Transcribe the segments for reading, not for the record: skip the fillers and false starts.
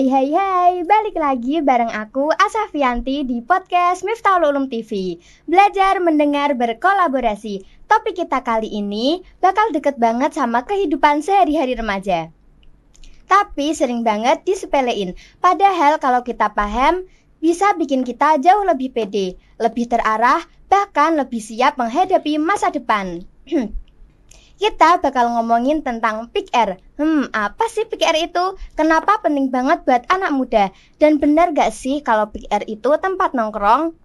Hai hai hai, balik lagi bareng aku Asafianti di podcast Miftahul Ulum TV. Belajar mendengar berkolaborasi. Topik kita kali ini bakal deket banget sama kehidupan sehari-hari remaja. Tapi sering banget disepelein. Padahal kalau kita paham, bisa bikin kita jauh lebih pede, lebih terarah, bahkan lebih siap menghadapi masa depan. Kita bakal ngomongin tentang Pick R. Apa sih Pick R itu? Kenapa penting banget buat anak muda? Dan benar gak sih kalau Pick R itu tempat nongkrong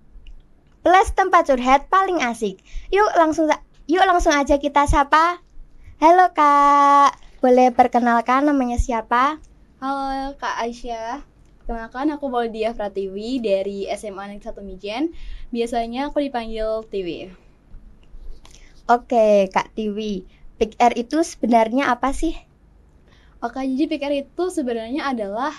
plus tempat curhat paling asik? Yuk langsung aja kita sapa. Halo Kak, boleh perkenalkan namanya siapa? Halo Kak Aisyah, kenalkan aku Maudia Pratiwi dari SMA Negeri 1 Mijen. Biasanya aku dipanggil Tiwi. Oke Kak Tiwi, Pick R itu sebenarnya apa sih? Oke, jadi PKR itu sebenarnya adalah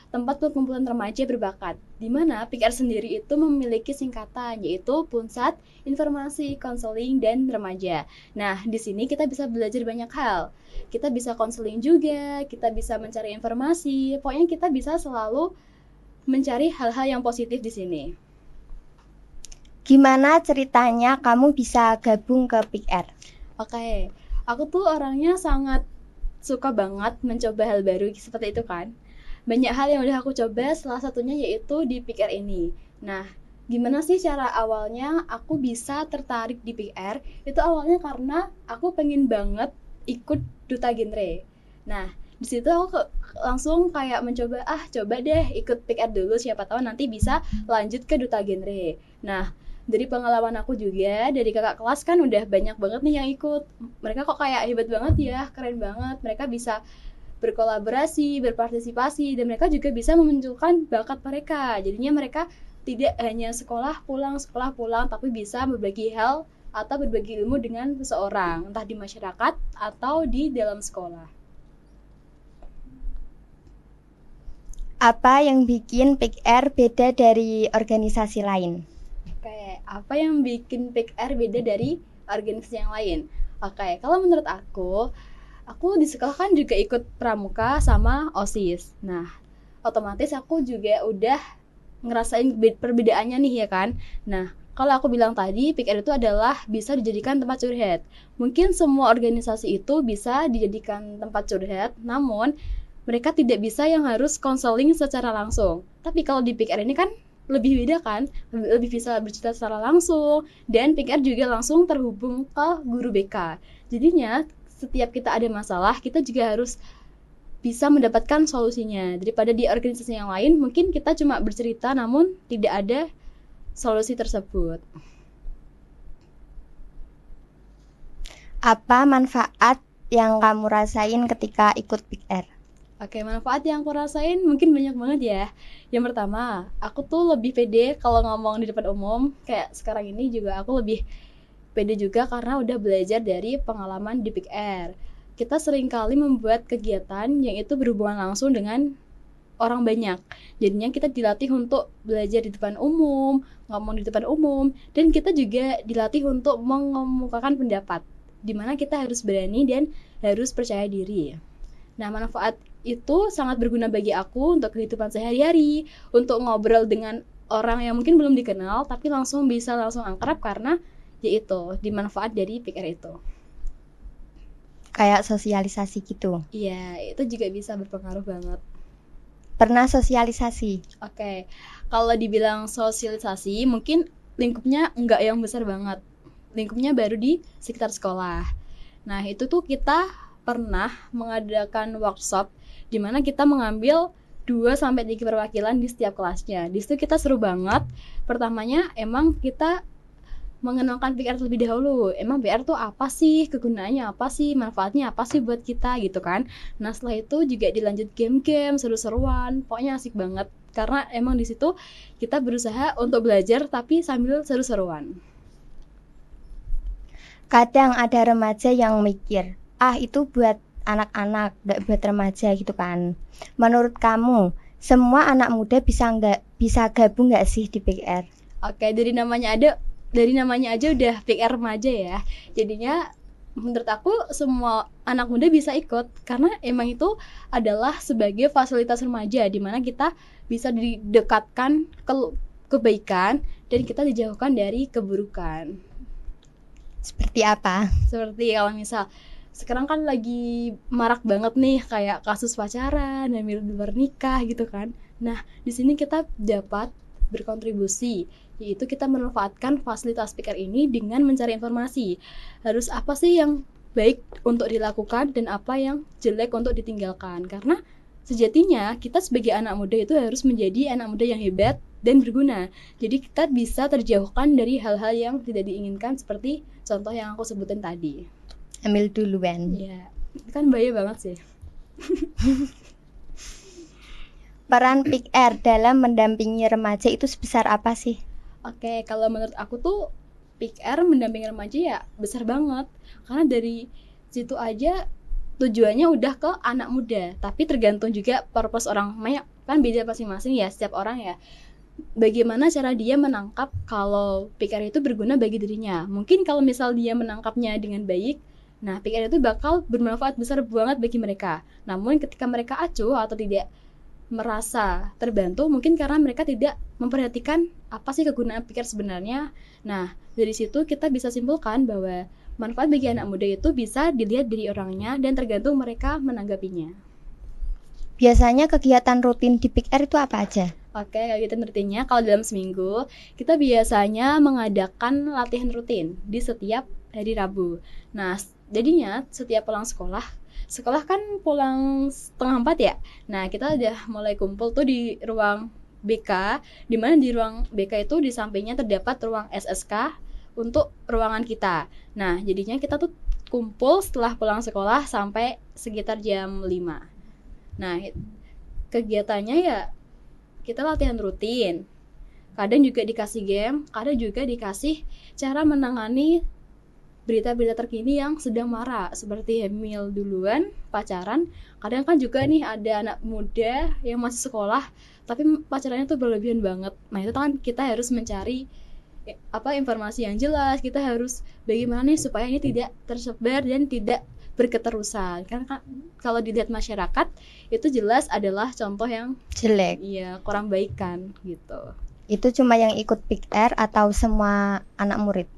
tempat perkumpulan remaja berbakat, di mana PKR sendiri itu memiliki singkatan, yaitu Pusat Informasi Konseling dan Remaja. Nah, di sini kita bisa belajar banyak hal. Kita bisa konseling juga, kita bisa mencari informasi, pokoknya kita bisa selalu mencari hal-hal yang positif di sini. Gimana ceritanya kamu bisa gabung ke Pick R? Oke, aku tuh orangnya sangat suka banget mencoba hal baru seperti itu kan. Banyak hal yang udah aku coba, salah satunya yaitu di Pick R ini. Nah, gimana sih cara awalnya aku bisa tertarik di Pick R? Itu awalnya karena aku pengen banget ikut duta genre. Nah, di situ aku langsung kayak mencoba, coba deh ikut Pick R dulu, siapa tahu nanti bisa lanjut ke duta genre. Nah, dari pengalaman aku juga, dari kakak kelas kan udah banyak banget nih yang ikut. Mereka kok kayak hebat banget ya, keren banget. Mereka bisa berkolaborasi, berpartisipasi, dan mereka juga bisa memunculkan bakat mereka. Jadinya mereka tidak hanya sekolah pulang, tapi bisa berbagi hal atau berbagi ilmu dengan seseorang, entah di masyarakat atau di dalam sekolah. Apa yang bikin Pick R beda dari organisasi lain? Oke, apa yang bikin Pick R beda dari organisasi yang lain? Oke, kalau menurut aku di sekolah kan juga ikut pramuka sama OSIS. Nah, otomatis aku juga udah ngerasain perbedaannya nih ya kan. Nah, kalau aku bilang tadi, Pick R itu adalah bisa dijadikan tempat curhat. Mungkin semua organisasi itu bisa dijadikan tempat curhat, namun mereka tidak bisa yang harus konseling secara langsung. Tapi kalau di Pick R ini kan lebih beda kan, lebih bisa bercerita secara langsung, dan Pick R juga langsung terhubung ke guru BK. Jadinya setiap kita ada masalah, kita juga harus bisa mendapatkan solusinya. Daripada di organisasi yang lain, mungkin kita cuma bercerita namun tidak ada solusi tersebut. Apa manfaat yang kamu rasain ketika ikut Pick R? Oke, manfaat yang aku rasain mungkin banyak banget ya. Yang pertama, aku tuh lebih pede kalau ngomong di depan umum. Kayak sekarang ini juga aku lebih pede juga karena udah belajar dari pengalaman di Pick R. Kita sering kali membuat kegiatan yang itu berhubungan langsung dengan orang banyak. Jadinya kita dilatih untuk belajar di depan umum, ngomong di depan umum, dan kita juga dilatih untuk mengemukakan pendapat, di mana kita harus berani dan harus percaya diri. Nah, manfaat itu sangat berguna bagi aku untuk kehidupan sehari-hari, untuk ngobrol dengan orang yang mungkin belum dikenal, tapi langsung akrab karena yaitu dimanfaat dari Pick R itu. Kayak sosialisasi gitu. Iya, itu juga bisa berpengaruh banget. Pernah sosialisasi? Oke, kalau dibilang sosialisasi, mungkin lingkupnya enggak yang besar banget. Lingkupnya baru di sekitar sekolah. Nah, itu tuh kita pernah mengadakan workshop di mana kita mengambil 2-3 perwakilan di setiap kelasnya. Di situ kita seru banget. Pertamanya emang kita mengenalkan PR terlebih dahulu. Emang PR tuh apa sih? Kegunaannya apa sih? Manfaatnya apa sih buat kita gitu kan? Nah, setelah itu juga dilanjut game-game, seru-seruan. Pokoknya asik banget. Karena emang di situ kita berusaha untuk belajar tapi sambil seru-seruan. Kadang ada remaja yang mikir, itu buat anak-anak, gak buat remaja gitu kan. Menurut kamu, semua anak muda bisa gabung gak sih di Pick R? Oke, dari namanya aja udah Pick R remaja ya. Jadinya menurut aku semua anak muda bisa ikut karena emang itu adalah sebagai fasilitas remaja di mana kita bisa didekatkan ke kebaikan dan kita dijauhkan dari keburukan. Seperti apa? Seperti kalau misal sekarang kan lagi marak banget nih kayak kasus pacaran, hamil di luar nikah gitu kan. Nah, di sini kita dapat berkontribusi, yaitu kita memanfaatkan fasilitas speaker ini dengan mencari informasi. Harus apa sih yang baik untuk dilakukan dan apa yang jelek untuk ditinggalkan. Karena sejatinya kita sebagai anak muda itu harus menjadi anak muda yang hebat dan berguna. Jadi kita bisa terjauhkan dari hal-hal yang tidak diinginkan seperti contoh yang aku sebutin tadi. Ambil duluan. Iya, kan bahaya banget sih. Peran PR dalam mendampingi remaja itu sebesar apa sih? Oke, kalau menurut aku tuh PR mendampingi remaja ya besar banget. Karena dari situ aja tujuannya udah ke anak muda. Tapi tergantung juga purpose orang. Kan beda masing-masing ya, setiap orang ya. Bagaimana cara dia menangkap kalau PR itu berguna bagi dirinya. Mungkin kalau misal dia menangkapnya dengan baik, nah PR itu bakal bermanfaat besar banget bagi mereka. Namun ketika mereka acuh atau tidak merasa terbantu, mungkin karena mereka tidak memperhatikan apa sih kegunaan PR sebenarnya. Nah, dari situ kita bisa simpulkan bahwa manfaat bagi anak muda itu bisa dilihat dari orangnya dan tergantung mereka menanggapinya. Biasanya kegiatan rutin di PR itu apa aja? Oke, kegiatan rutinnya kalau dalam seminggu kita biasanya mengadakan latihan rutin di setiap hari Rabu. Nah, jadinya setiap pulang sekolah kan pulang 3:30 ya. Nah, kita udah mulai kumpul tuh di ruang BK, di mana di ruang BK itu di sampingnya terdapat ruang SSK untuk ruangan kita. Nah, jadinya kita tuh kumpul setelah pulang sekolah sampai sekitar jam 5. Nah, kegiatannya ya kita latihan rutin. Kadang juga dikasih game, kadang juga dikasih cara menangani berita-berita terkini yang sedang marak seperti hamil duluan, pacaran. Kadang kan juga nih ada anak muda yang masih sekolah tapi pacarannya tuh berlebihan banget. Nah, itu kan kita harus mencari informasi yang jelas. Kita harus bagaimana nih supaya ini tidak tersebar dan tidak berketerusan. Karena kan, kalau dilihat masyarakat itu jelas adalah contoh yang jelek. Iya, kurang baik kan gitu. Itu cuma yang ikut PR atau semua anak murid?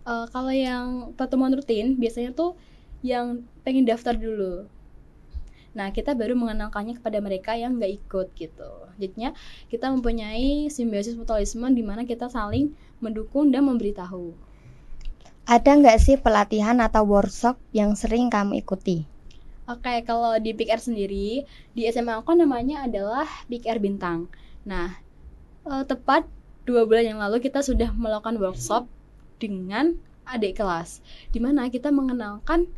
Kalau yang pertemuan rutin biasanya tuh yang pengen daftar dulu. Nah, kita baru mengenalkannya kepada mereka yang nggak ikut gitu. Jadinya kita mempunyai simbiosis mutualisme di mana kita saling mendukung dan memberitahu. Ada nggak sih pelatihan atau workshop yang sering kamu ikuti? Oke, kalau di PR sendiri, di SMA aku namanya adalah PR Bintang. Nah, tepat 2 bulan yang lalu kita sudah melakukan workshop dengan adik kelas, di mana kita mengenalkan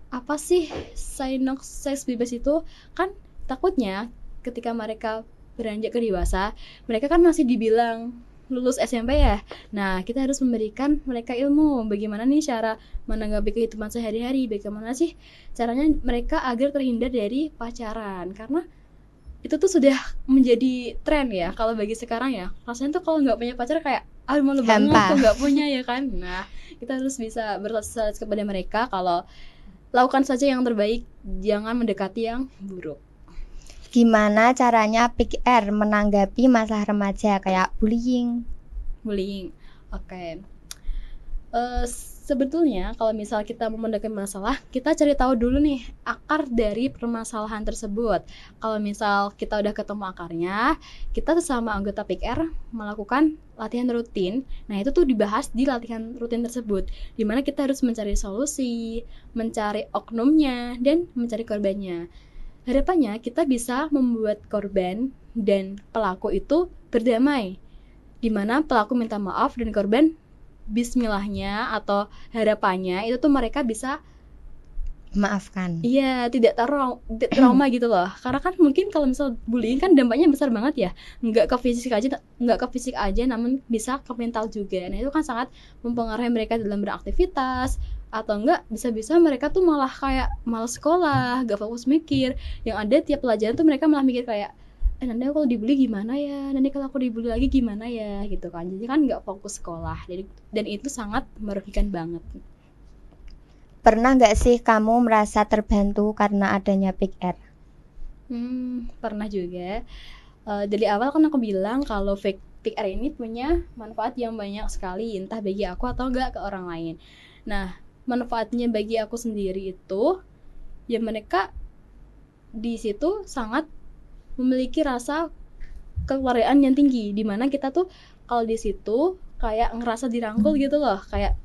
apa sih seks bebas itu. Kan takutnya ketika mereka beranjak ke dewasa, mereka kan masih dibilang lulus SMP ya. Nah, kita harus memberikan mereka ilmu bagaimana nih cara menanggapi kehidupan sehari-hari, bagaimana sih caranya mereka agar terhindar dari pacaran. Karena itu tuh sudah menjadi tren ya kalau bagi sekarang ya. Rasanya tuh kalau nggak punya pacar kayak malu banget kok nggak punya ya kan. Nah, kita harus bisa bersosialisasi kepada mereka kalau lakukan saja yang terbaik, jangan mendekati yang buruk. Gimana caranya PR menanggapi masalah remaja kayak bullying? Oke. Sebetulnya kalau misal kita mau mendekati masalah, kita cari tahu dulu nih akar dari permasalahan tersebut. Kalau misal kita udah ketemu akarnya, kita sesama anggota PR melakukan latihan rutin. Nah, itu tuh dibahas di latihan rutin tersebut, di mana kita harus mencari solusi, mencari oknumnya, dan mencari korbannya. Harapannya kita bisa membuat korban dan pelaku itu berdamai, di mana pelaku minta maaf dan korban bismillahnya atau harapannya itu tuh mereka bisa maafkan. Iya, tidak trauma gitu loh. Karena kan mungkin kalau misal bullying kan dampaknya besar banget ya. Nggak ke fisik aja, namun bisa ke mental juga. Nah, itu kan sangat mempengaruhi mereka dalam beraktivitas, atau enggak bisa-bisa mereka tuh malah kayak malas sekolah, gak fokus mikir. Yang ada tiap pelajaran tuh mereka malah mikir kayak nanti kalau dibully gimana ya, nanti kalau aku dibully lagi gimana ya gitu kan. Jadi kan gak fokus sekolah. Dan itu sangat merugikan banget. Pernah nggak sih kamu merasa terbantu karena adanya Pick R? Pernah juga. Dari awal kan aku bilang kalau Pick R ini punya manfaat yang banyak sekali, entah bagi aku atau enggak ke orang lain. Nah, manfaatnya bagi aku sendiri itu, ya mereka di situ sangat memiliki rasa kekeluargaan yang tinggi, dimana kita tuh kalau di situ kayak ngerasa dirangkul gitu loh, kayak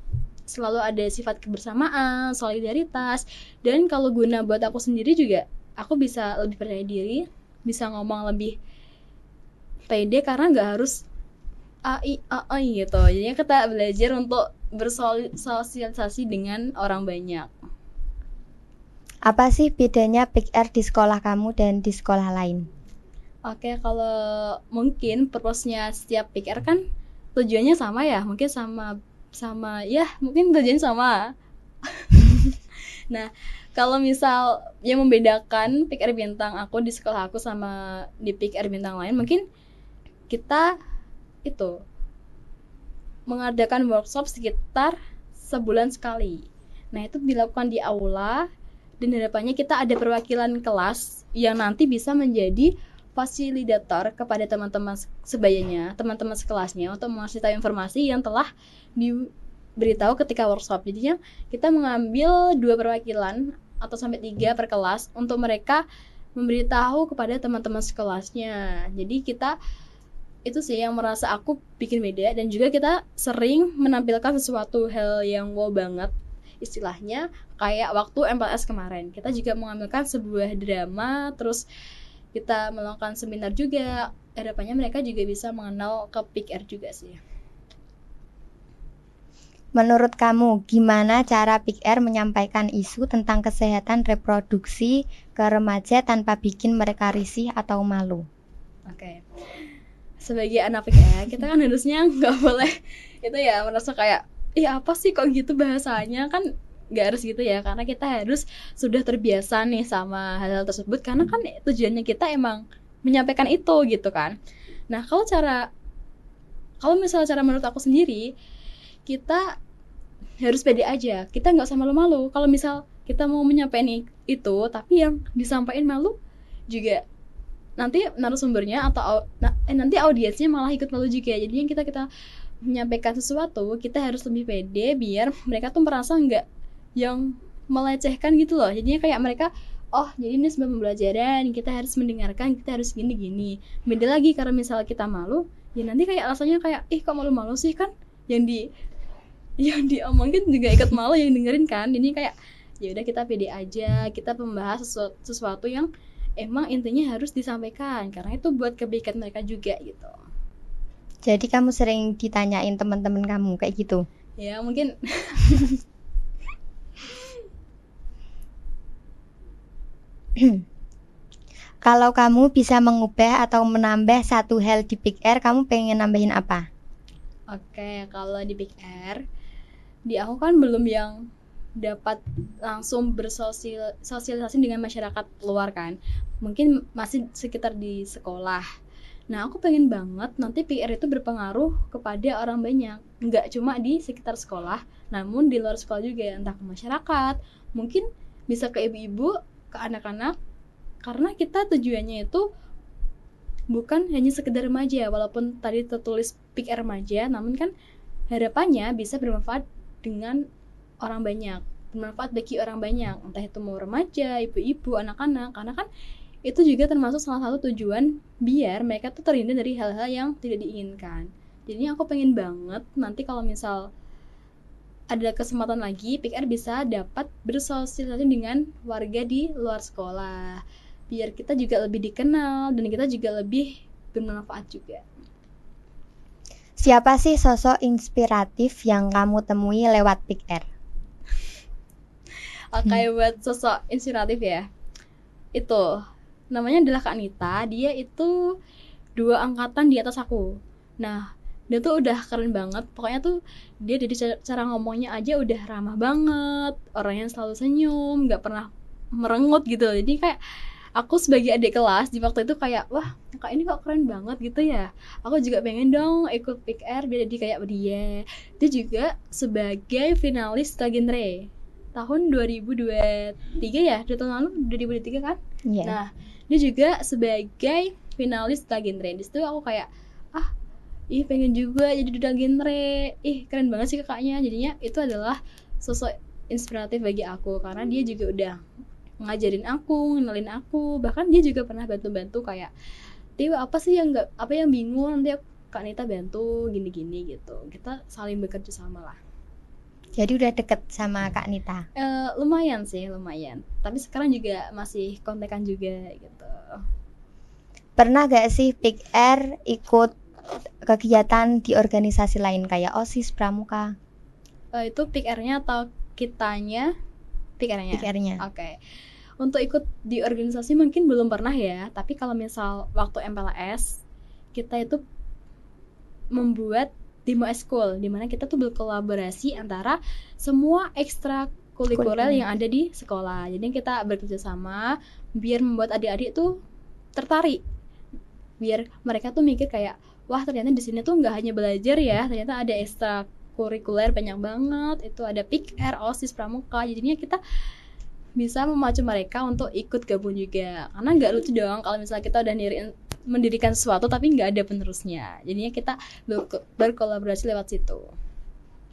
selalu ada sifat kebersamaan, solidaritas, dan kalau guna buat aku sendiri juga, aku bisa lebih percaya diri, bisa ngomong lebih pede karena nggak harus AI gitu. Jadinya kita belajar untuk bersosialisasi dengan orang banyak. Apa sih bedanya Pick R di sekolah kamu dan di sekolah lain? Oke, kalau mungkin purpose-nya setiap Pick R kan tujuannya sama ya, mungkin sama ya, mungkin tujuannya sama. Nah, kalau misal yang membedakan Pick R Bintang aku di sekolah aku sama di Pick R Bintang lain, mungkin kita itu mengadakan workshop sekitar sebulan sekali. Nah, itu dilakukan di aula dan harapannya kita ada perwakilan kelas yang nanti bisa menjadi fasilitator kepada teman-teman sebayanya, teman-teman sekelasnya untuk mengasih tahu informasi yang telah diberitahu ketika workshop. Jadinya kita mengambil 2 perwakilan atau sampai 3 per kelas untuk mereka memberitahu kepada teman-teman sekelasnya. Jadi kita itu sih yang merasa aku bikin beda, dan juga kita sering menampilkan sesuatu hal yang wow banget, istilahnya kayak waktu MPLS kemarin kita juga mengambilkan sebuah drama, terus kita melakukan seminar juga. Harapannya mereka juga bisa mengenal ke Pick R juga sih. Menurut kamu, gimana cara Pick R menyampaikan isu tentang kesehatan reproduksi ke remaja tanpa bikin mereka risih atau malu? Oke. Sebagai anak Pick R, kita kan harusnya nggak boleh itu ya merasa kayak, ih apa sih kok gitu bahasanya, kan nggak harus gitu ya, karena kita harus sudah terbiasa nih sama hal-hal tersebut, karena kan tujuannya kita emang menyampaikan itu gitu kan. Nah, kalau misalnya cara menurut aku sendiri, kita harus pede aja, kita nggak usah malu-malu. Kalau misal kita mau menyampaikan itu tapi yang disampaikan malu, juga nanti narasumbernya atau nanti audiensnya malah ikut malu juga. Jadinya kita menyampaikan sesuatu, kita harus lebih pede biar mereka tuh merasa nggak yang melecehkan gitu loh. Jadinya kayak mereka, oh jadi ini sebuah pembelajaran, kita harus mendengarkan, kita harus gini-gini. Beda lagi karena misalnya kita malu, ya nanti kayak rasanya kayak, ih kok malu-malu sih, kan yang diomongin juga ikut malu yang dengerin kan. Ini kayak ya udah, kita pede aja, kita membahas sesuatu yang emang intinya harus disampaikan karena itu buat kebaikan mereka juga gitu. Jadi kamu sering ditanyain teman-teman kamu kayak gitu? Ya mungkin. Kalau kamu bisa mengubah atau menambah satu hal di Pick R, kamu pengen nambahin apa? Oke, kalau di Pick R, di aku kan belum yang dapat langsung bersosialisasi dengan masyarakat luar kan, mungkin masih sekitar di sekolah. Nah, aku pengen banget nanti Pick R itu berpengaruh kepada orang banyak, nggak cuma di sekitar sekolah, namun di luar sekolah juga, entah ke masyarakat, mungkin bisa ke ibu-ibu, ke anak-anak, karena kita tujuannya itu bukan hanya sekedar remaja, walaupun tadi tertulis Pick R remaja, namun kan harapannya bisa bermanfaat dengan orang banyak, bermanfaat bagi orang banyak, entah itu mau remaja, ibu-ibu, anak-anak, karena kan itu juga termasuk salah satu tujuan biar mereka tuh terhindar dari hal-hal yang tidak diinginkan. Jadi aku pengen banget nanti kalau misal ada kesempatan lagi, Pick R bisa dapat bersosialisasi dengan warga di luar sekolah, biar kita juga lebih dikenal dan kita juga lebih bermanfaat juga. Siapa sih sosok inspiratif yang kamu temui lewat Pick R? Oke, buat sosok inspiratif ya, itu namanya adalah Kak Anita. Dia itu 2 angkatan di atas aku. Nah, dia tuh udah keren banget, pokoknya tuh dia dari cara ngomongnya aja udah ramah banget, orangnya selalu senyum, nggak pernah merengut gitu. Jadi kayak aku sebagai adik kelas di waktu itu kayak, wah kak ini kok keren banget gitu ya, aku juga pengen dong ikut Pick R biar jadi kayak dia. Dia juga sebagai finalis genre, tahun 2023 ya, 2 tahun lalu 2023 kan. Iya. Nah, dia juga sebagai finalis duta genre. Di situ aku kayak pengen juga jadi duta genre. Keren banget sih kakaknya. Jadinya itu adalah sosok inspiratif bagi aku karena dia juga udah ngajarin aku, ngenalin aku, bahkan dia juga pernah bantu-bantu kayak Tiwa apa sih yang nggak, apa yang bingung, nanti Kak Nita bantu gini-gini gitu. Kita saling bekerja sama lah. Jadi udah deket sama Kak Nita. Lumayan sih, lumayan. Tapi sekarang juga masih kontekan juga gitu. Pernah gak sih Pick R ikut kegiatan di organisasi lain kayak OSIS, Pramuka? Itu Pick R-nya atau kitanya? Pick R-nya. Pick R-nya. Oke. Untuk ikut di organisasi mungkin belum pernah ya, tapi kalau misal waktu MPLS kita itu membuat Demo Eskul, di mana kita tuh berkolaborasi antara semua ekstrakurikuler yang ada di sekolah. Jadi kita bekerja sama biar membuat adik-adik tuh tertarik, biar mereka tuh mikir kayak wah ternyata di sini tuh nggak hanya belajar ya, ternyata ada ekstrakurikuler banyak banget. Itu ada Pick R, OSIS, Pramuka. Jadinya kita bisa memacu mereka untuk ikut gabung juga, karena nggak lucu dong kalau misalnya kita udah mendirikan sesuatu tapi nggak ada penerusnya. Jadinya kita berkolaborasi lewat situ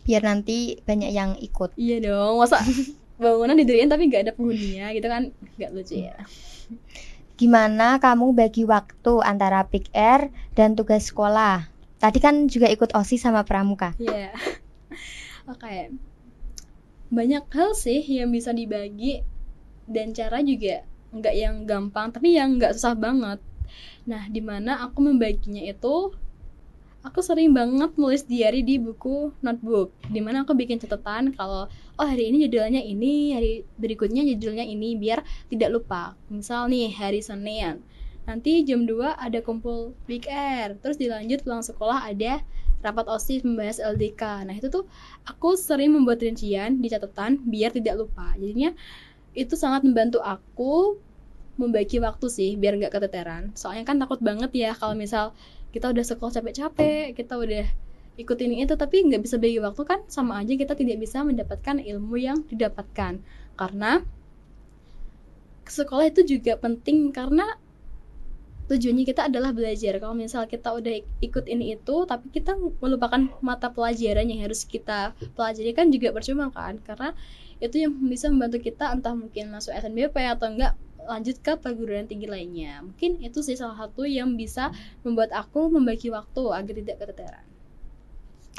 biar nanti banyak yang ikut. Iya dong, masa bangunan didirikan tapi nggak ada penghuninya gitu kan, nggak lucu ya. Gimana kamu bagi waktu antara Pick R dan tugas sekolah? Tadi kan juga ikut OSIS sama Pramuka. Iya. Oke. Banyak hal sih yang bisa dibagi dan cara juga nggak yang gampang tapi yang nggak susah banget. Nah, dimana aku membaginya itu, aku sering banget nulis diary di buku notebook, dimana aku bikin catatan kalau hari ini judulnya ini, hari berikutnya judulnya ini, biar tidak lupa. Misal nih hari Senin, nanti jam 2 ada kumpul Big R, terus dilanjut pulang sekolah ada rapat OSIS membahas LDK. Nah itu tuh aku sering membuat rincian di catatan biar tidak lupa. Jadinya itu sangat membantu aku membagi waktu sih biar nggak keteteran. Soalnya kan takut banget ya kalau misal kita udah sekolah capek-capek, kita udah ikutin itu tapi nggak bisa bagi waktu, kan sama aja kita tidak bisa mendapatkan ilmu yang didapatkan. Karena sekolah itu juga penting karena tujuannya kita adalah belajar. Kalau misal kita udah ikut ini itu tapi kita melupakan mata pelajaran yang harus kita pelajari, kan juga percuma kan, karena itu yang bisa membantu kita entah mungkin masuk SNBP atau enggak lanjut ke perguruan tinggi lainnya. Mungkin itu sih salah satu yang bisa membuat aku membagi waktu agar tidak keteteran.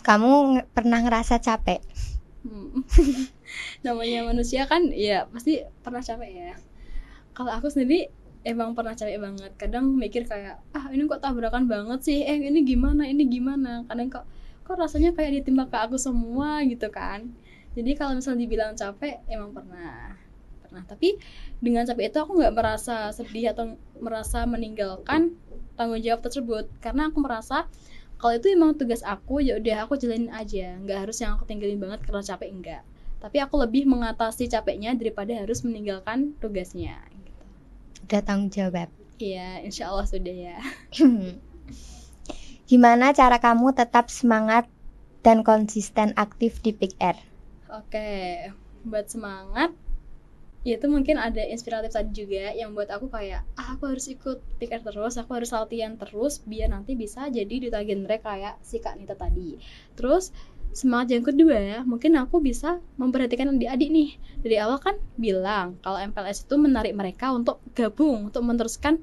Kamu pernah ngerasa capek? Namanya manusia kan ya pasti pernah capek ya. Kalau aku sendiri emang pernah capek banget. Kadang mikir kayak ini kok tabrakan banget sih, ini gimana. Kadang kok rasanya kayak ditimpa ke aku semua gitu kan. Jadi kalau misalnya dibilang capek emang pernah. Tapi dengan capek itu aku nggak merasa sedih atau merasa meninggalkan tanggung jawab tersebut, karena aku merasa kalau itu emang tugas aku, ya udah aku jalanin aja, nggak harus yang aku tinggalin banget karena capek, enggak. Tapi aku lebih mengatasi capeknya daripada harus meninggalkan tugasnya gitu. Udah tanggung jawab. Iya, insya Allah sudah ya. Gimana cara kamu tetap semangat dan konsisten aktif di Pick R? Oke, buat semangat ya itu mungkin ada inspiratif tadi juga yang buat aku kayak aku harus ikut Pick R terus, aku harus latihan terus biar nanti bisa jadi duta genre kayak si Kak Nita tadi. Terus semangat yang kedua, mungkin aku bisa memperhatikan adik-adik nih. Dari awal kan bilang kalau MPLS itu menarik mereka untuk gabung, untuk meneruskan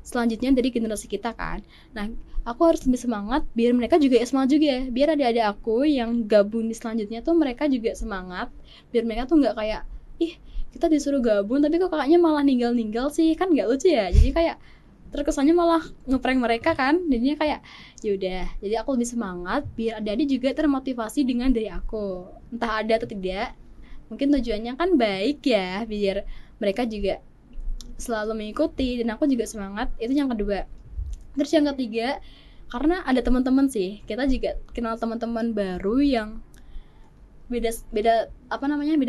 selanjutnya dari generasi kita kan. Nah, aku harus lebih semangat biar mereka juga semangat juga. Biar adik-adik aku yang gabung di selanjutnya tuh mereka juga semangat. Biar mereka tuh nggak kayak, kita disuruh gabung tapi kok kakaknya malah ninggal sih, kan nggak lucu ya. Jadi kayak terkesannya malah ngeprank mereka kan. Jadinya kayak yaudah, jadi aku lebih semangat biar adik-adik juga termotivasi dengan dari aku, entah ada atau tidak. Mungkin tujuannya kan baik ya, biar mereka juga selalu mengikuti dan aku juga semangat. Itu yang kedua. Terus yang ketiga, karena ada teman-teman sih, kita juga kenal teman-teman baru yang beda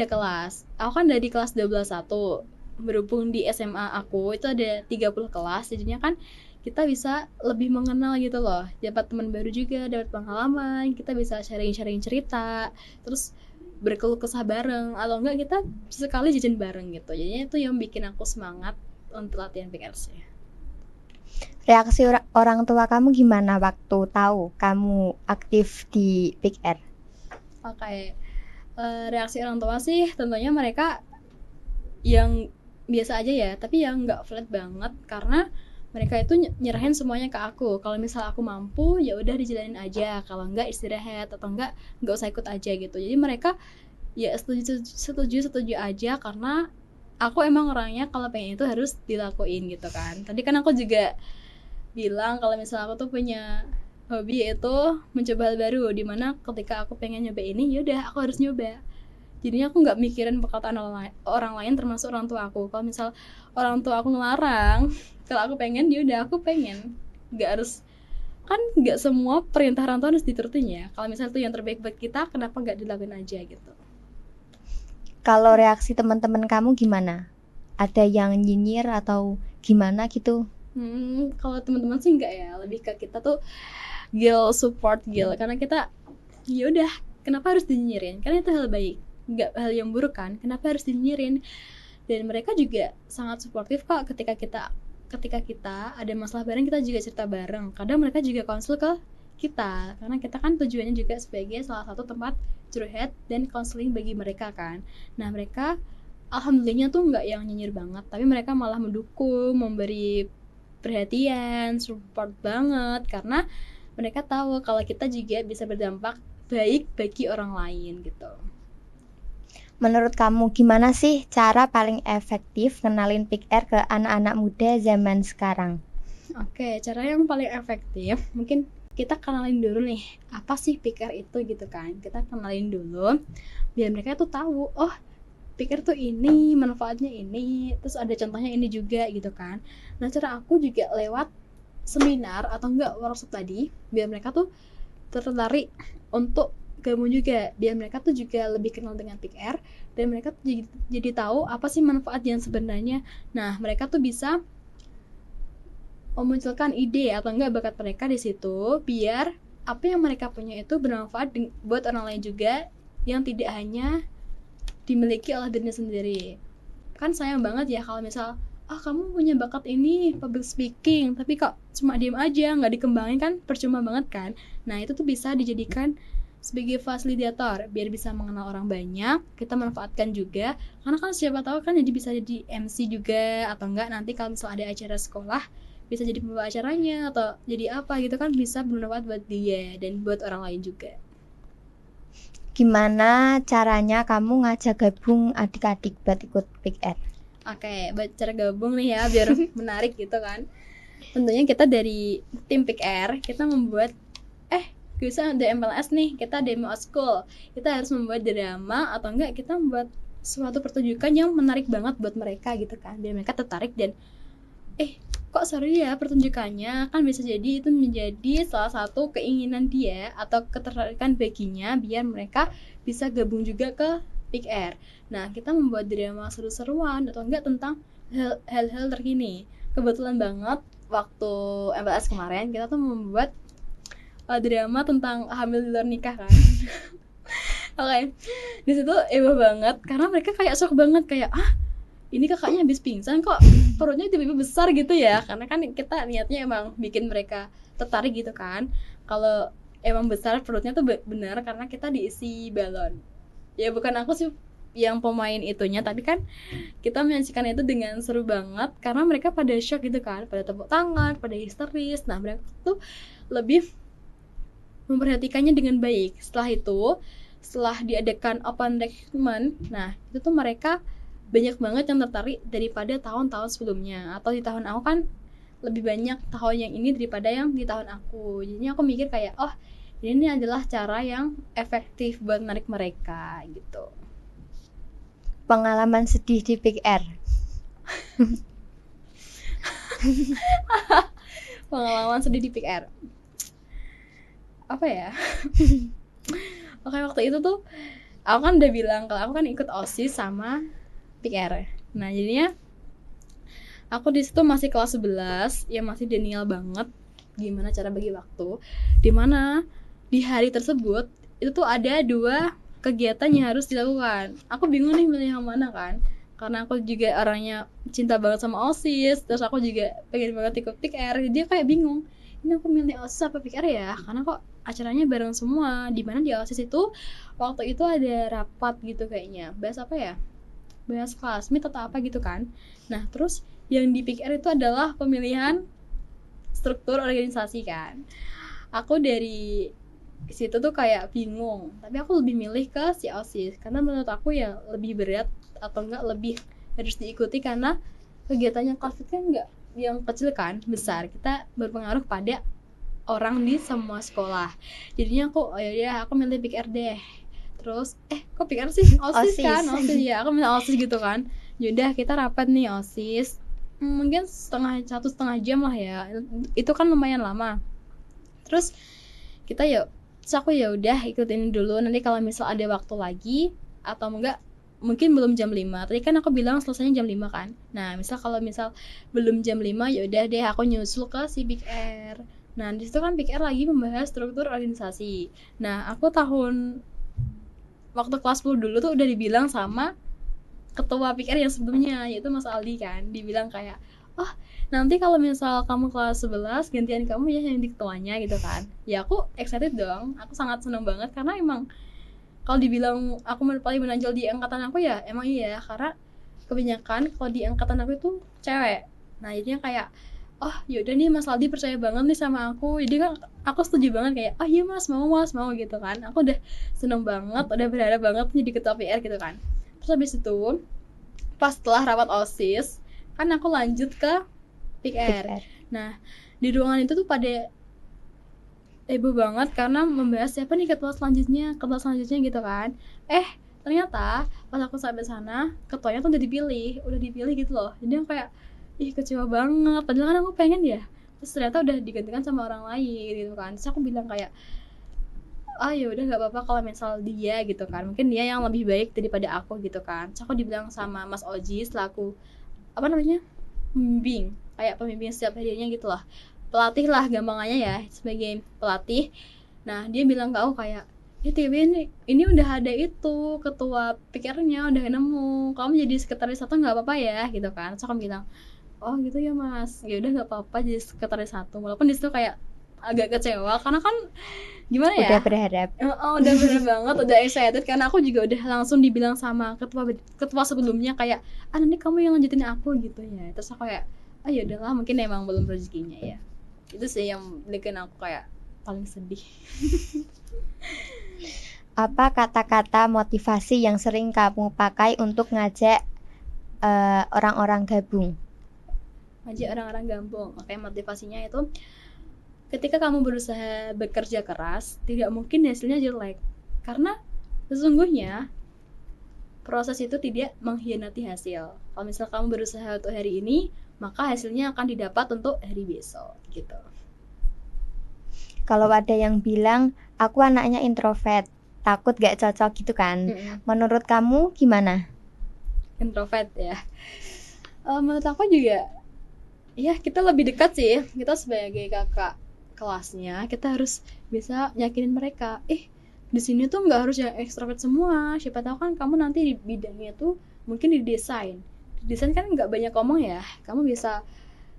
kelas. Aku kan dari kelas 12-1, berhubung di SMA aku itu ada 30 kelas, jadinya kan kita bisa lebih mengenal gitu loh, dapat teman baru juga, dapat pengalaman, kita bisa sharing cerita. Terus berkeluh kesah bareng, atau enggak kita sekali jajan bareng gitu. Jadinya itu yang bikin aku semangat untuk latihan PKRC. Reaksi orang tua kamu gimana waktu tahu kamu aktif di PKR? Oke, reaksi orang tua sih tentunya mereka yang biasa aja ya, tapi yang nggak flat banget karena mereka itu nyerahin semuanya ke aku. Kalau misal aku mampu ya udah dijalanin aja, kalau enggak istirahat atau enggak usah ikut aja gitu. Jadi mereka ya setuju aja karena aku emang orangnya kalau pengen itu harus dilakuin gitu kan. Tadi kan aku juga bilang kalau misal aku tuh punya hobi yaitu mencoba hal baru, dimana ketika aku pengen nyoba ini yaudah aku harus nyoba. Jadinya aku nggak mikirin perkataan orang lain termasuk orang tua aku. Kalau misal orang tua aku ngelarang kalau aku pengen yaudah aku pengen, nggak harus, kan nggak semua perintah orang tua harus diturutin ya. Kalau misal itu yang terbaik buat kita, kenapa nggak dilakuin aja gitu. Kalau reaksi teman-teman kamu gimana? Ada yang nyinyir atau gimana gitu? Kalau teman-teman sih enggak ya, lebih ke kita tuh support karena kita ya udah, kenapa harus dinyinyirin, karena itu hal baik, nggak hal yang buruk kan, kenapa harus dinyinyirin. Dan mereka juga sangat suportif kok ketika kita ada masalah bareng, kita juga cerita bareng. Kadang mereka juga konsul ke kita karena kita kan tujuannya juga sebagai salah satu tempat curhat dan konseling bagi mereka kan. Nah mereka alhamdulillahnya tuh nggak yang nyinyir banget, tapi mereka malah mendukung, memberi perhatian, support banget karena mereka tahu kalau kita juga bisa berdampak baik bagi orang lain gitu. Menurut kamu gimana sih cara paling efektif kenalin PKR ke anak-anak muda zaman sekarang? Oke, cara yang paling efektif mungkin kita kenalin dulu nih, apa sih PKR itu gitu kan. Kita kenalin dulu biar mereka tuh tahu, oh PKR tuh ini, manfaatnya ini, terus ada contohnya ini juga gitu kan. Nah cara aku juga lewat seminar atau enggak workshop tadi, biar mereka tuh tertarik untuk gabung juga, biar mereka tuh juga lebih kenal dengan PKR dan mereka tuh jadi tahu apa sih manfaat yang sebenarnya. Nah mereka tuh bisa memunculkan ide atau enggak bakat mereka di situ, biar apa yang mereka punya itu bermanfaat buat orang lain juga, yang tidak hanya dimiliki oleh dirinya sendiri. Kan sayang banget ya kalau misal kamu punya bakat ini public speaking tapi kok cuma diem aja nggak dikembangin, kan percuma banget kan. Nah itu tuh bisa dijadikan sebagai fasilitator biar bisa mengenal orang banyak, kita manfaatkan juga karena kan siapa tahu kan jadi bisa jadi MC juga, atau enggak nanti kalau misal ada acara sekolah bisa jadi pembawa acaranya atau jadi apa gitu kan, bisa bermanfaat buat dia dan buat orang lain juga. Gimana caranya kamu ngajak gabung adik-adik buat ikut PKR? Oke, buat cara gabung nih ya biar menarik gitu kan. Tentunya kita dari tim PKR kita membuat bisa ada MLS nih, kita demo school, kita harus membuat drama atau enggak kita membuat suatu pertunjukan yang menarik banget buat mereka gitu kan, biar mereka tertarik dan kok seru ya pertunjukannya, kan bisa jadi itu menjadi salah satu keinginan dia atau ketertarikan baginya biar mereka bisa gabung juga ke PKR. Nah kita membuat drama seru-seruan atau enggak tentang hal-hal terkini. Kebetulan banget waktu MLS kemarin kita tuh membuat drama tentang hamil di luar nikah kan. Oke, di situ heboh banget karena mereka kayak shock banget, kayak ini kakaknya habis pingsan kok perutnya tiba-tiba besar gitu ya, karena kan kita niatnya emang bikin mereka tertarik gitu kan. Kalau emang besar perutnya tuh benar karena kita diisi balon. Ya bukan aku sih yang pemain itunya, tapi kan kita menyaksikan itu dengan seru banget karena mereka pada shock gitu kan, pada tepuk tangan, pada histeris. Nah mereka tuh lebih memperhatikannya dengan baik. Setelah diadakan open recruitment, nah itu tuh mereka banyak banget yang tertarik daripada tahun-tahun sebelumnya. Atau di tahun aku kan lebih banyak tahun yang ini daripada yang di tahun aku. Jadinya aku mikir kayak ini adalah cara yang efektif buat menarik mereka gitu. Pengalaman sedih di PKR. Pengalaman sedih di PKR apa ya? Oke, waktu itu tuh aku kan udah bilang kalau aku kan ikut OSIS sama PKR. Nah jadinya aku di situ masih kelas 11 ya, masih denial banget gimana cara bagi waktu, dimana di hari tersebut itu tuh ada 2 kegiatan yang harus dilakukan. Aku bingung nih milih yang mana kan, karena aku juga orangnya cinta banget sama OSIS, terus aku juga pengen banget ikut PIKR, jadi dia kayak bingung, ini aku milih OSIS apa PIKR ya, karena kok acaranya bareng semua, dimana di OSIS itu waktu itu ada rapat gitu kayaknya, bahas apa ya, bahas classmate atau apa gitu kan. Nah terus yang di PIKR itu adalah pemilihan struktur organisasi kan. Aku dari situ tuh kayak bingung, tapi aku lebih milih ke si OSIS karena menurut aku ya lebih berat atau enggak lebih harus diikuti, karena kegiatannya COVID kan enggak yang kecil kan, besar, kita berpengaruh pada orang di semua sekolah. Jadinya aku, oh ya aku milih PIKR deh. Terus kok PIKR sih, OSIS kan, OSIS ya, aku milih OSIS gitu kan. Yaudah kita rapat nih OSIS, mungkin setengah jam lah ya, itu kan lumayan lama. Terus kita terus aku ya udah ikutin dulu, nanti kalau misal ada waktu lagi atau enggak mungkin belum jam 5. Tadi kan aku bilang selesainya jam 5 kan. Nah, kalau misal belum jam 5 ya udah deh aku nyusul ke si Big R. Nah, di situ kan Big R lagi membahas struktur organisasi. Nah, aku waktu kelas 10 dulu tuh udah dibilang sama ketua Big R yang sebelumnya, yaitu Mas Aldi kan. Dibilang kayak, "Oh, nanti kalau misal kamu kelas 11 gantian kamu ya yang di ketuanya," gitu kan. Ya aku excited dong, aku sangat senang banget karena emang kalau dibilang aku paling menonjol di angkatan aku ya emang iya, karena kebanyakan kalau di angkatan aku itu cewek. Nah jadinya kayak, oh yaudah nih Mas Aldi percaya banget nih sama aku, jadi kan aku setuju banget kayak, oh iya mas mau gitu kan. Aku udah seneng banget, udah berharap banget jadi ketua PR gitu kan. Terus habis itu pas setelah rapat OSIS kan aku lanjut ke PIKR. Nah di ruangan itu tuh pada heboh banget karena membahas siapa nih ketua selanjutnya gitu kan. Ternyata pas aku sampai sana ketuanya tuh udah dipilih gitu loh. Jadi aku kayak ih kecewa banget, padahal kan aku pengen ya, terus ternyata udah digantikan sama orang lain gitu kan. Terus aku bilang kayak, ya udah nggak apa-apa kalau misal dia gitu kan, mungkin dia yang lebih baik daripada aku gitu kan. Terus aku dibilang sama Mas Oji selaku apa namanya, pembimbing setiap harinya gitu lah, pelatih lah gampangannya ya, sebagai pelatih. Nah dia bilang ke aku kayak, TB ini udah ada itu ketua pikirnya udah nemu, kamu jadi sekretaris satu nggak apa-apa ya gitu kan. Terus aku bilang, oh gitu ya mas, ya udah nggak apa-apa jadi sekretaris satu, walaupun di situ kayak agak kecewa karena kan gimana ya, udah berharap udah berharap banget, udah excited karena aku juga udah langsung dibilang sama ketua sebelumnya kayak, nanti kamu yang lanjutin aku gitu ya. Terus aku kayak, ya udahlah mungkin emang belum rezekinya ya. Itu sih yang bikin aku kayak paling sedih. Apa kata-kata motivasi yang sering kamu pakai untuk ngajak orang-orang gabung? Ngajak orang-orang gabung, oke, motivasinya itu ketika kamu berusaha bekerja keras, tidak mungkin hasilnya jelek, karena sesungguhnya proses itu tidak mengkhianati hasil. Kalau misal kamu berusaha untuk hari ini, maka hasilnya akan didapat untuk hari besok gitu. Kalau ada yang bilang aku anaknya introvert, takut gak cocok gitu kan. Menurut kamu gimana? Introvert ya, menurut aku juga ya kita lebih dekat sih, kita sebagai kakak kelasnya kita harus bisa yakinin mereka, di sini tuh nggak harus yang ekstrovert semua, siapa tahu kan kamu nanti di bidangnya tuh mungkin di desain kan nggak banyak ngomong ya, kamu bisa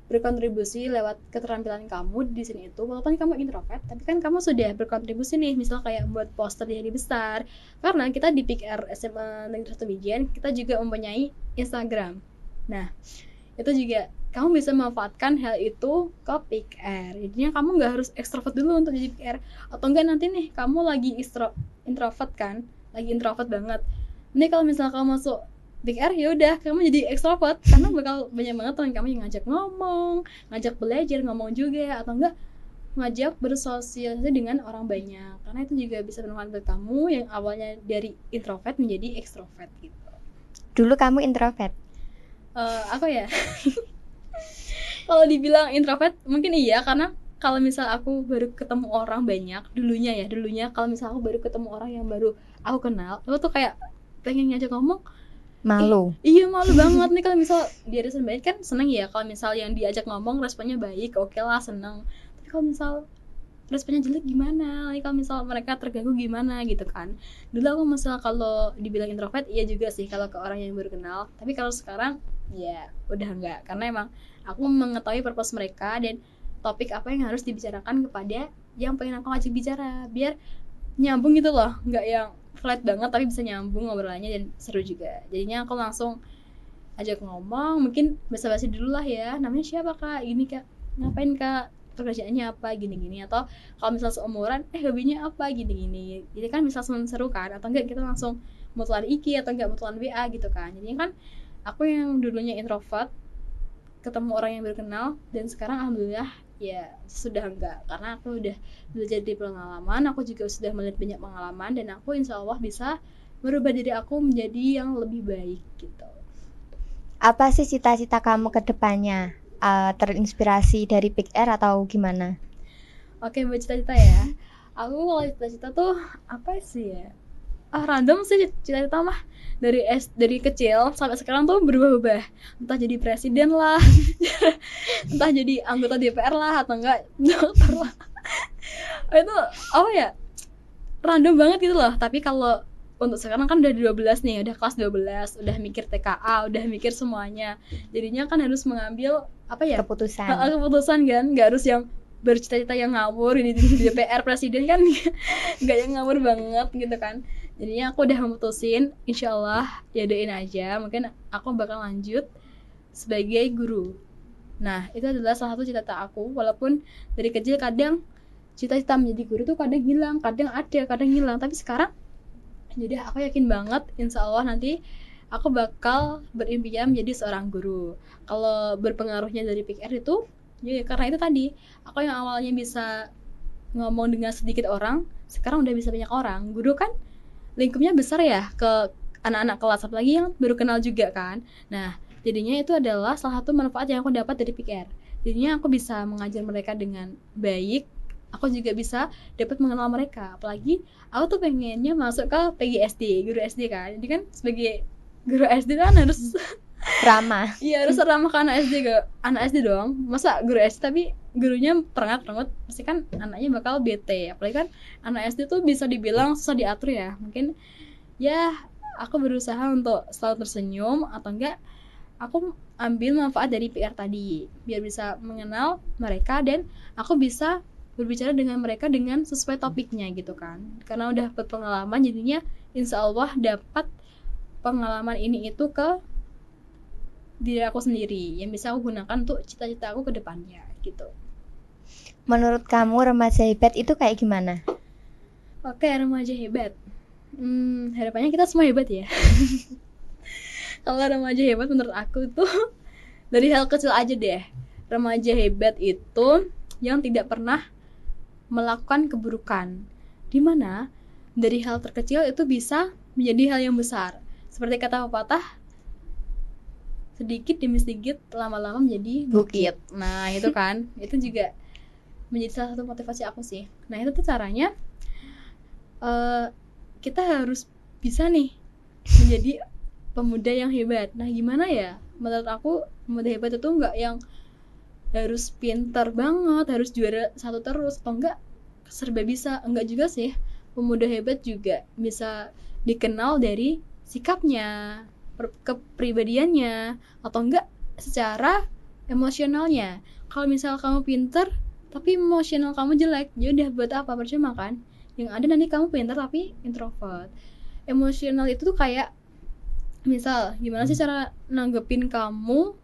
berkontribusi lewat keterampilan kamu di sini itu, walaupun kamu introvert tapi kan kamu sudah berkontribusi nih, misal kayak buat poster di hari besar, karena kita di PIKR SMA Negeri 1 Mijen kita juga mempunyai Instagram. Nah itu juga kamu bisa memanfaatkan hal itu ke PIKR. Jadinya kamu nggak harus ekstrovert dulu untuk jadi PIKR. Atau enggak nanti nih kamu lagi introvert kan, lagi introvert banget. Nih kalau misalnya kamu masuk PIKR ya udah kamu jadi ekstrovert, karena bakal banyak banget teman kamu yang ngajak ngomong, ngajak belajar ngomong juga, atau enggak ngajak bersosialisasi dengan orang banyak. Karena itu juga bisa bermanfaat buat kamu yang awalnya dari introvert menjadi ekstrovert gitu. Dulu kamu introvert? Aku ya. Kalau dibilang introvert mungkin iya, karena kalau misal aku baru ketemu orang banyak dulunya kalau misal aku baru ketemu orang yang baru aku kenal, aku tuh kayak pengen ngajak ngomong malu. Iya malu banget nih. Kalau misal dia respon baik kan seneng ya, kalau misal yang diajak ngomong responnya baik, oke lah seneng. Tapi kalau misal responnya jelek gimana, kalau misal mereka terganggu gimana gitu kan. Dulu aku misal kalau dibilang introvert iya juga sih kalau ke orang yang baru kenal, tapi kalau sekarang ya udah enggak, karena emang aku mengetahui purpose mereka dan topik apa yang harus dibicarakan kepada yang pengen aku ajak bicara, biar nyambung gitu loh, nggak yang flat banget tapi bisa nyambung ngobrolannya dan seru juga. Jadinya aku langsung ajak ngomong, mungkin basa-basi dulu lah ya, namanya siapa kak, gini kak, ngapain kak, pekerjaannya apa, gini-gini. Atau kalau misal seumuran, hobinya apa, gini-gini. Jadi kan bisa seru kan, atau enggak kita langsung mutualan IG atau enggak mutualan WA gitu kan. Jadi kan aku yang dulunya introvert ketemu orang yang baru kenal, dan sekarang alhamdulillah ya sudah enggak, karena aku udah belajar dari pengalaman, aku juga sudah melihat banyak pengalaman, dan aku insya Allah bisa merubah diri aku menjadi yang lebih baik gitu. Apa sih cita-cita kamu ke depannya? Terinspirasi dari Big Air atau gimana? Oke, buat cita-cita ya. Aku kalau cita-cita tuh apa sih ya? Random sih cita-cita mah. Dari kecil sampai sekarang tuh berubah-ubah. Entah jadi presiden lah, entah jadi anggota DPR lah, atau enggak dokter lah. Itu apa ya? Random banget gitu loh. Tapi kalau untuk sekarang kan udah 12 nih, udah kelas 12, udah mikir TKA, udah mikir semuanya. Jadinya kan harus mengambil apa ya? Keputusan kan, nggak harus yang bercita-cita yang ngawur ini di DPR presiden kan, nggak yang ngawur banget gitu kan. Jadinya aku udah memutusin, insyaallah ya doain aja, mungkin aku bakal lanjut sebagai guru. Nah itu adalah salah satu cita-cita aku, walaupun dari kecil kadang cita-cita menjadi guru tuh kadang hilang, kadang ada, kadang hilang, tapi sekarang jadi aku yakin banget insya Allah nanti aku bakal berimpian menjadi seorang guru. Kalau berpengaruhnya dari PR itu ya karena itu tadi, aku yang awalnya bisa ngomong dengan sedikit orang, sekarang udah bisa banyak orang. Guru kan lingkupnya besar ya, ke anak-anak kelas, apalagi yang baru kenal juga kan. Nah jadinya itu adalah salah satu manfaat yang aku dapat dari PR. Jadinya aku bisa mengajar mereka dengan baik, aku juga bisa dapat mengenal mereka. Apalagi aku tuh pengennya masuk ke PGSD, guru SD kan. Jadi kan sebagai guru SD kan harus ramah. Iya, harus ramah ke anak SD dong. Masa guru SD tapi gurunya perengat-perengut, pasti kan anaknya bakal bete. Apalagi kan anak SD tuh bisa dibilang susah diatur ya. Mungkin ya aku berusaha untuk selalu tersenyum, atau enggak aku ambil manfaat dari PR tadi biar bisa mengenal mereka, dan aku bisa berbicara dengan mereka dengan sesuai topiknya gitu kan. Karena udah berpengalaman, jadinya insya Allah dapat pengalaman ini itu ke diri aku sendiri yang bisa aku gunakan untuk cita-cita aku ke depannya gitu. Menurut kamu remaja hebat itu kayak gimana? Oke, remaja hebat. Harapannya kita semua hebat ya. Kalau remaja hebat menurut aku tuh dari hal kecil aja deh. Remaja hebat itu yang tidak pernah melakukan keburukan, dimana dari hal terkecil itu bisa menjadi hal yang besar. Seperti kata pepatah, sedikit demi sedikit lama-lama menjadi bukit. Nah itu kan, itu juga menjadi salah satu motivasi aku sih. Nah itu tuh caranya kita harus bisa nih menjadi pemuda yang hebat. Nah gimana ya, menurut aku pemuda hebat itu nggak yang harus pintar banget, harus juara satu terus, atau enggak serba bisa. Enggak juga sih. Pemuda hebat juga bisa dikenal dari sikapnya, kepribadiannya, atau enggak secara emosionalnya. Kalau misal kamu pintar tapi emosional kamu jelek, ya udah buat apa, percuma kan. Yang ada nanti kamu pintar tapi introvert. Emosional itu tuh kayak misal gimana sih cara nanggepin kamu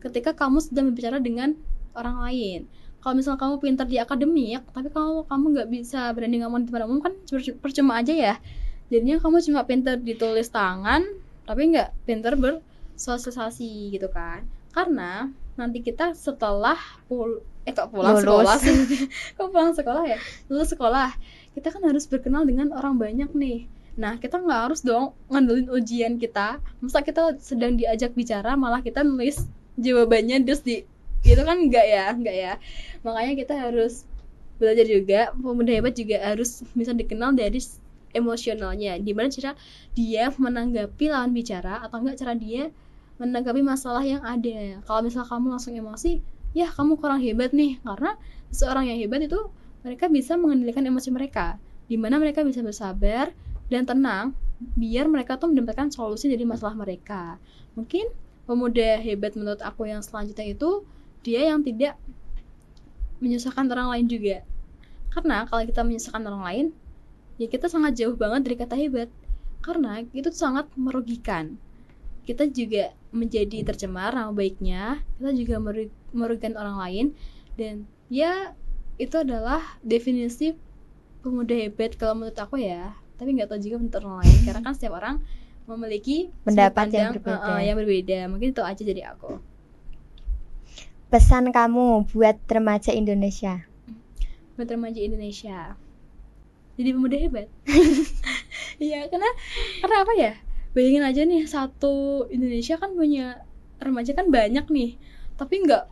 ketika kamu sedang berbicara dengan orang lain. Kalau misalnya kamu pintar di akademik, tapi kamu nggak bisa berani ngomong di depan umum, kan percuma aja ya. Jadinya kamu cuma pintar ditulis tangan, tapi nggak pintar bersosialisasi gitu kan. Karena nanti kita setelah pulang sekolah sih, kok pulang sekolah ya, lulus sekolah, kita kan harus berkenal dengan orang banyak nih. Nah kita nggak harus dong ngandelin ujian kita. Masa kita sedang diajak bicara malah kita nulis jawabannya terus itu kan enggak ya. Makanya kita harus belajar juga. Pemuda hebat juga harus bisa dikenal dari emosionalnya, gimana cara dia menanggapi lawan bicara, atau enggak cara dia menanggapi masalah yang ada. Kalau misal kamu langsung emosi, ya kamu kurang hebat nih. Karena seorang yang hebat itu mereka bisa mengendalikan emosi mereka, di mana mereka bisa bersabar dan tenang biar mereka tuh mendapatkan solusi dari masalah mereka. Mungkin pemuda hebat menurut aku yang selanjutnya itu dia yang tidak menyusahkan orang lain juga. Karena kalau kita menyusahkan orang lain, ya kita sangat jauh banget dari kata hebat. Karena itu sangat merugikan. Kita juga menjadi tercemar nama baiknya, kita juga merugikan orang lain, dan ya itu adalah definisi pemuda hebat kalau menurut aku ya. Tapi nggak tahu juga menurut orang lain, karena kan setiap orang memiliki pendapat sudut yang pandang, berbeda. yang berbeda. Mungkin itu aja dari aku. Pesan kamu buat remaja Indonesia. Buat remaja Indonesia, jadi pemuda hebat. Iya, karena apa ya? Bayangin aja nih, satu Indonesia kan punya remaja kan banyak nih, tapi nggak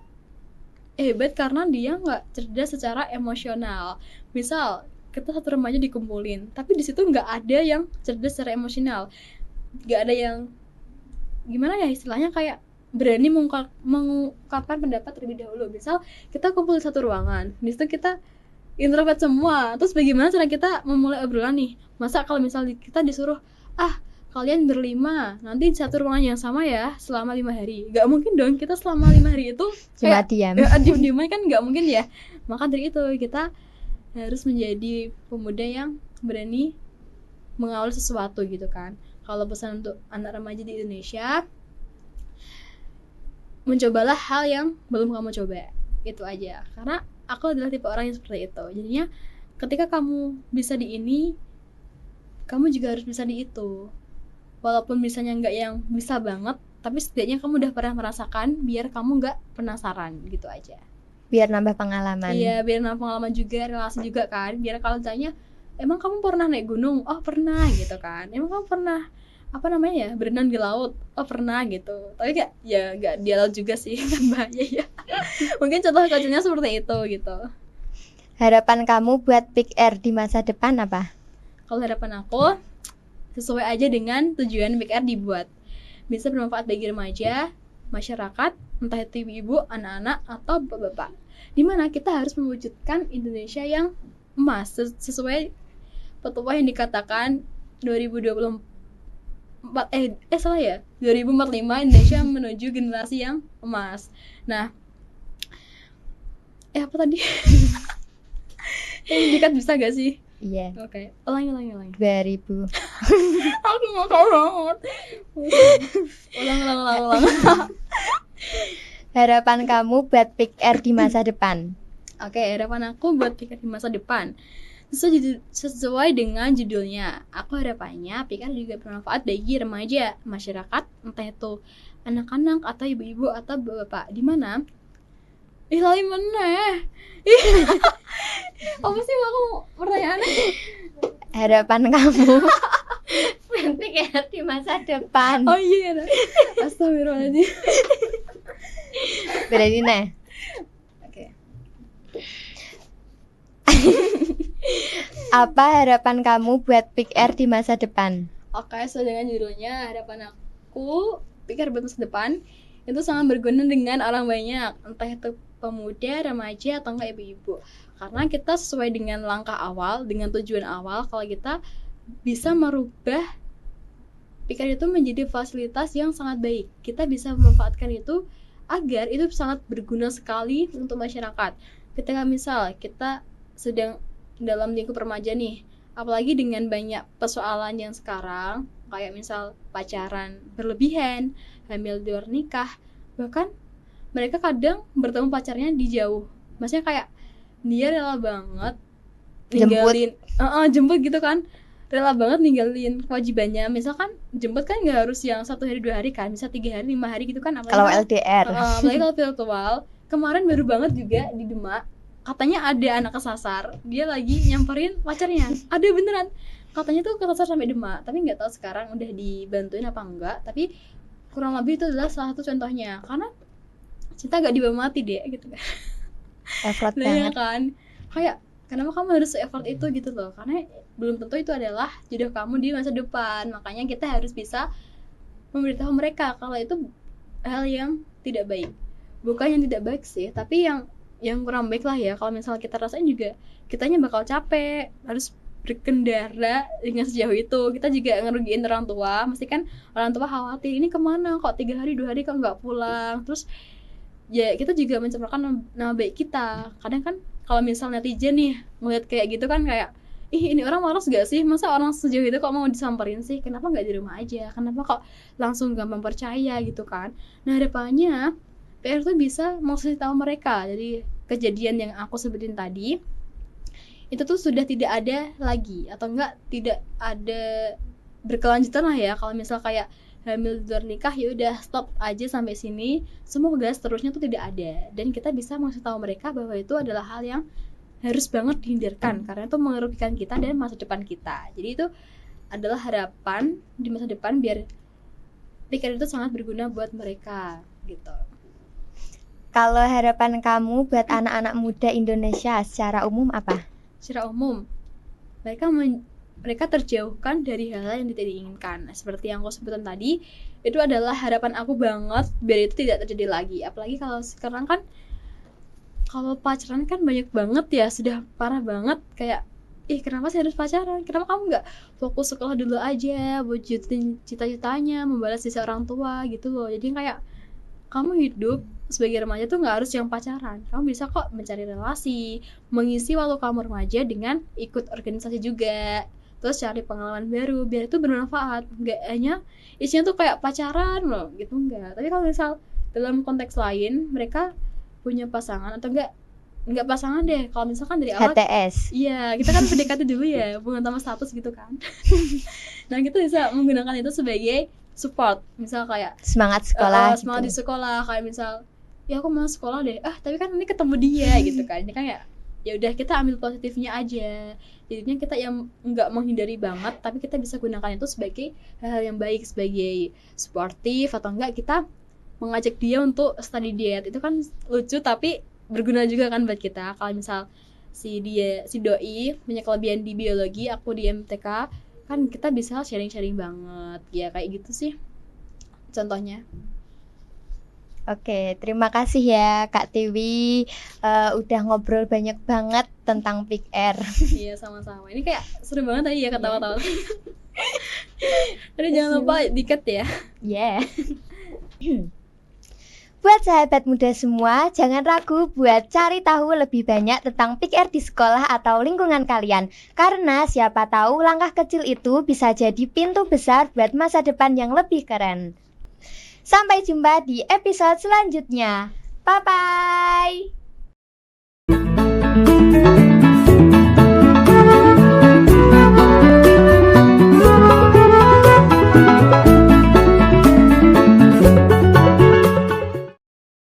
hebat karena dia nggak cerdas secara emosional. Misal kita satu remaja dikumpulin, tapi di situ nggak ada yang cerdas secara emosional, nggak ada yang gimana ya istilahnya, kayak berani mengungkapkan pendapat terlebih dahulu. Misal kita kumpul di satu ruangan, di situ kita introvert semua, terus bagaimana cara kita memulai obrolan nih? Masa kalau misalnya kita disuruh kalian berlima nanti di satu ruangan yang sama ya selama 5 hari, nggak mungkin dong kita selama 5 hari itu Cuma kayak diam. diem kan nggak mungkin ya. Maka dari itu kita harus menjadi pemuda yang berani mengawal sesuatu gitu kan. Kalau pesan untuk anak remaja di Indonesia, mencobalah hal yang belum kamu coba, itu aja. Karena aku adalah tipe orang yang seperti itu. Jadinya ketika kamu bisa di ini, kamu juga harus bisa di itu. Walaupun misalnya nggak yang bisa banget, tapi setidaknya kamu udah pernah merasakan, biar kamu nggak penasaran, gitu aja. Biar nambah pengalaman. Iya, biar nambah pengalaman juga, relasi juga kan. Biar kalau tanya, emang kamu pernah naik gunung? Oh pernah gitu kan. Emang kamu pernah berenang di laut? Oh pernah gitu. Tapi nggak di laut juga sih, kan bahaya ya. Mungkin contoh kecilnya seperti itu gitu. Harapan kamu buat Pick Air di masa depan apa? Kalau harapan aku, sesuai aja dengan tujuan Pick Air dibuat. Bisa bermanfaat bagi remaja, masyarakat, entah itu ibu-ibu, anak-anak, atau bapak-bapak. Dimana kita harus mewujudkan Indonesia yang emas, sesuai petuah yang dikatakan 2024 2045 Indonesia menuju generasi yang emas. Nah, apa tadi? Ini dikat bisa gak sih? Iya. Oke, ulangi. 2000. Aku nggak tahu banget. Ulang. Harapan kamu buat Pick Air di masa depan. Oke, harapan aku buat Pick Air di masa depan sesuai dengan judulnya. Aku harapannya Pick Air juga bermanfaat bagi remaja, masyarakat, entah itu anak-anak atau ibu-ibu atau bapak. Di mana? Lali meneh. Apa sih aku pertanyaannya? Harapan kamu Pick Air di masa depan. Oh iya. Astagfirullahaladzim. Berarti nih. Oke. Apa harapan kamu buat Pick Air di masa depan? Oke, sesuai dengan judulnya, harapan aku Pick Air buat masa depan itu sangat berguna dengan orang banyak, entah itu pemuda, remaja, atau enggak ibu-ibu. Karena kita sesuai dengan langkah awal, dengan tujuan awal, kalau kita bisa merubah Pick Air itu menjadi fasilitas yang sangat baik. Kita bisa memanfaatkan itu agar itu sangat berguna sekali untuk masyarakat. Ketika misal kita sedang dalam lingkup remaja nih, apalagi dengan banyak persoalan yang sekarang, kayak misal pacaran berlebihan, hamil di luar nikah, bahkan mereka kadang bertemu pacarnya di jauh. Maksudnya kayak dia rela banget ninggalin jemput gitu kan, rela banget ninggalin kewajibannya. Misalkan jemput kan nggak harus yang 1 hari 2 hari kan, bisa 3 hari 5 hari gitu kan. Kalau LDR. Apalagi kalau virtual. Kemarin baru banget juga di Demak, katanya ada anak kesasar, dia lagi nyamperin pacarnya. Ada beneran, katanya tuh kesasar sampai Demak, tapi nggak tahu sekarang udah dibantuin apa enggak. Tapi kurang lebih itu adalah salah satu contohnya, karena cinta gak dibawa mati deh gitu kan. Effort Nah, banget ya kan, kayak kenapa kamu harus effort itu gitu loh, karena belum tentu itu adalah jodoh kamu di masa depan. Makanya kita harus bisa memberitahu mereka kalau itu hal yang tidak baik. Bukan yang tidak baik sih, tapi yang yang kurang baik lah ya. Kalau misalnya kita rasain juga kitanya bakal capek, harus berkendara dengan sejauh itu. Kita juga ngerugiin orang tua. Mesti kan orang tua khawatir, ini kemana kok 3 hari 2 hari kok nggak pulang. Terus ya kita juga mencemarkan nama baik kita. Kadang kan kalau misalnya netizen nih ngeliat kayak gitu kan kayak, ih ini orang malas gak sih, masa orang sejauh itu kok mau disamperin sih, kenapa nggak di rumah aja, kenapa kok langsung gampang percaya gitu kan. Nah harapannya PR tuh bisa ngasih tahu mereka, jadi kejadian yang aku sebutin tadi itu tuh sudah tidak ada lagi, atau enggak tidak ada berkelanjutan lah ya. Kalau misal kayak hamil di luar nikah, ya udah stop aja sampai sini, semoga seterusnya tuh tidak ada, dan kita bisa ngasih tahu mereka bahwa itu adalah hal yang harus banget dihindarkan karena itu merugikan kita dan masa depan kita. Jadi itu adalah harapan di masa depan biar pikiran itu sangat berguna buat mereka gitu. Kalau harapan kamu buat anak-anak muda Indonesia secara umum apa? Secara umum mereka terjauhkan dari hal-hal yang tidak diinginkan. Nah, seperti yang aku sebutkan tadi, itu adalah harapan aku banget biar itu tidak terjadi lagi. Apalagi kalau sekarang kan kalau pacaran kan banyak banget ya, sudah parah banget. Kayak, kenapa sih harus pacaran? Kenapa kamu nggak fokus sekolah dulu aja, wujudin cita-citanya, membalas sisa orang tua gitu loh. Jadi kayak kamu hidup sebagai remaja tuh nggak harus yang pacaran. Kamu bisa kok mencari relasi, mengisi waktu kamu remaja dengan ikut organisasi juga, terus cari pengalaman baru biar itu bermanfaat. Nggak hanya isinya tuh kayak pacaran loh gitu, enggak. Tapi kalau misal dalam konteks lain mereka punya pasangan, atau enggak pasangan deh, kalau misalkan dari awal HTS. iya, kita kan PDKT dulu ya, hubungan tanpa status gitu kan. Nah kita bisa menggunakan itu sebagai support, misal kayak Semangat sekolah semangat di gitu. sekolah, kayak misal ya aku mau sekolah deh, tapi kan ini ketemu dia gitu kan. Ini kan ya udah kita ambil positifnya aja. Jadinya kita yang nggak menghindari banget, tapi kita bisa gunakan itu sebagai hal yang baik, sebagai suportif, atau enggak kita mengajak dia untuk study diet. Itu kan lucu tapi berguna juga kan buat kita. Kalau misal si doi punya kelebihan di biologi, aku di MTK, kan kita bisa sharing-sharing banget ya, kayak gitu sih contohnya. Oke, terima kasih ya Kak Tiwi, udah ngobrol banyak banget tentang Pick Air. Iya sama-sama, ini kayak seru banget tadi ya ketawa-tawa. Tapi jangan lupa dikat ya. Yeah. Buat sahabat muda semua, jangan ragu buat cari tahu lebih banyak tentang Pick Air di sekolah atau lingkungan kalian. Karena siapa tahu langkah kecil itu bisa jadi pintu besar buat masa depan yang lebih keren. Sampai jumpa di episode selanjutnya. Bye-bye.